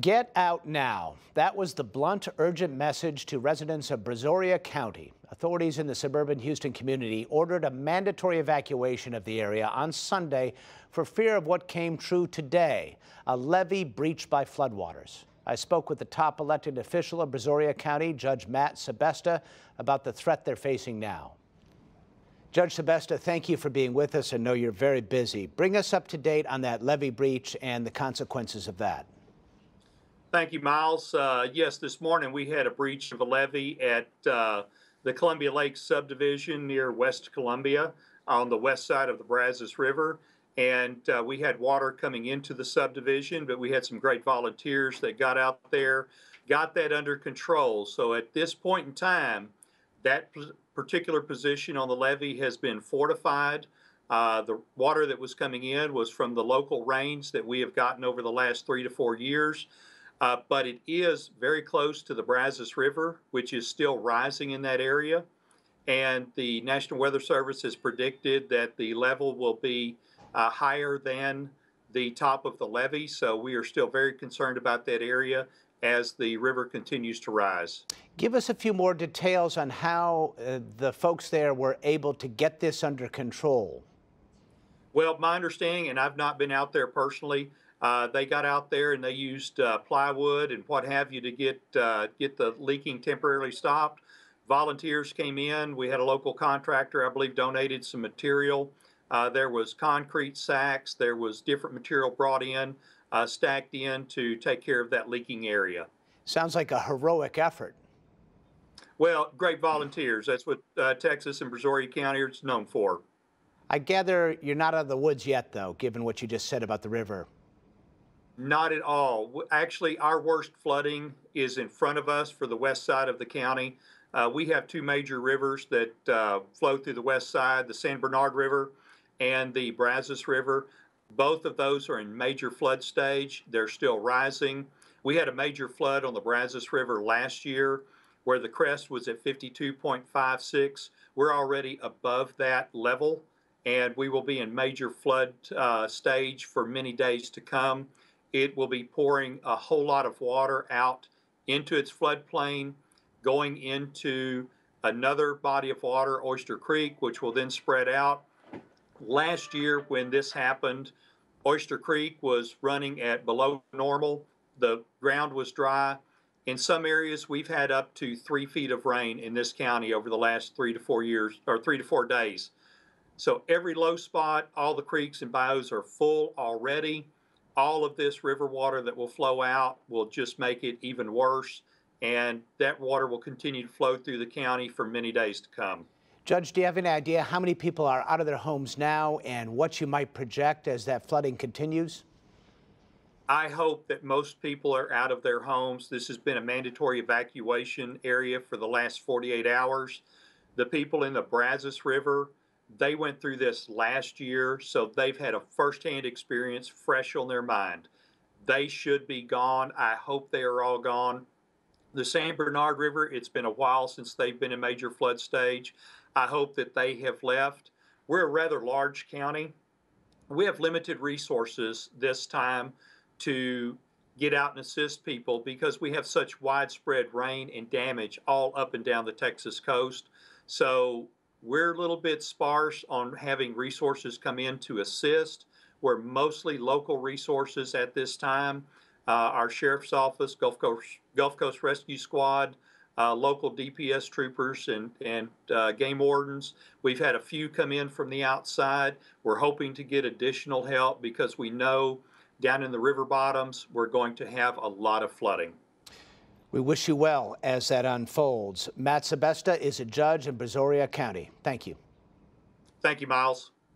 Get out now. That was the blunt, urgent message to residents of Brazoria County. Authorities in the suburban Houston community ordered a mandatory evacuation of the area on Sunday for fear of what came true today, a levee breached by floodwaters. I spoke with the top elected official of Brazoria County, Judge Matt Sebesta, about the threat they're facing now. Judge Sebesta, thank you for being with us. I know you're very busy. Bring us up to date on that levee breach and the consequences of that. Thank you, Miles. Yes, this morning we had a breach of a levee at the Columbia Lakes subdivision near West Columbia on the west side of the Brazos River. And we had water coming into the subdivision, but we had some great volunteers that got out there, got that under control. So at this point in time, that particular position on the levee has been fortified. The water that was coming in was from the local rains that we have gotten over the last 3 to 4 years. But it is very close to the Brazos River, which is still rising in that area. And the National Weather Service has predicted that the level will be higher than the top of the levee. So we are still very concerned about that area as the river continues to rise. Give us a few more details on how the folks there were able to get this under control. Well, my understanding, and I've not been out there personally, they got out there and they used plywood and what have you to get the leaking temporarily stopped. Volunteers came in. We had a local contractor, I believe, donated some material. There was concrete sacks. There was different material brought in, stacked in to take care of that leaking area. Sounds like a heroic effort. Well, great volunteers. That's what Texas and Brazoria County is known for. I gather you're not out of the woods yet, though, given what you just said about the river. Not at all. Actually, our worst flooding is in front of us for the west side of the county. We have two major rivers that flow through the west side, the San Bernard River and the Brazos River. Both of those are in major flood stage. They're still rising. We had a major flood on the Brazos River last year where the crest was at 52.56. We're already above that level, and we will be in major flood stage for many days to come. It will be pouring a whole lot of water out into its floodplain, going into another body of water, Oyster Creek, which will then spread out. Last year, when this happened, Oyster Creek was running at below normal. The ground was dry. In some areas, we've had up to 3 feet of rain in this county over the last 3 to 4 years, or 3 to 4 days. So every low spot, all the creeks and bayous are full already. All of this river water that will flow out will just make it even worse, and that water will continue to flow through the county for many days to come. Judge, do you have any idea how many people are out of their homes now and what you might project as that flooding continues? I hope that most people are out of their homes. This has been a mandatory evacuation area for the last 48 hours. The people in the Brazos River, they went through this last year, so they've had a firsthand experience fresh on their mind. They should be gone. I hope they are all gone. The San Bernard River, it's been a while since they've been in major flood stage. I hope that they have left. We're a rather large county. We have limited resources this time to get out and assist people because we have such widespread rain and damage all up and down the Texas coast. So we're a little bit sparse on having resources come in to assist. We're mostly local resources at this time. Our Sheriff's Office, Gulf Coast Rescue Squad, local DPS troopers and game wardens. We've had a few come in from the outside. We're hoping to get additional help because we know down in the river bottoms, we're going to have a lot of flooding. We wish you well as that unfolds. Matt Sebesta is a judge in Brazoria County. Thank you. Thank you, Miles.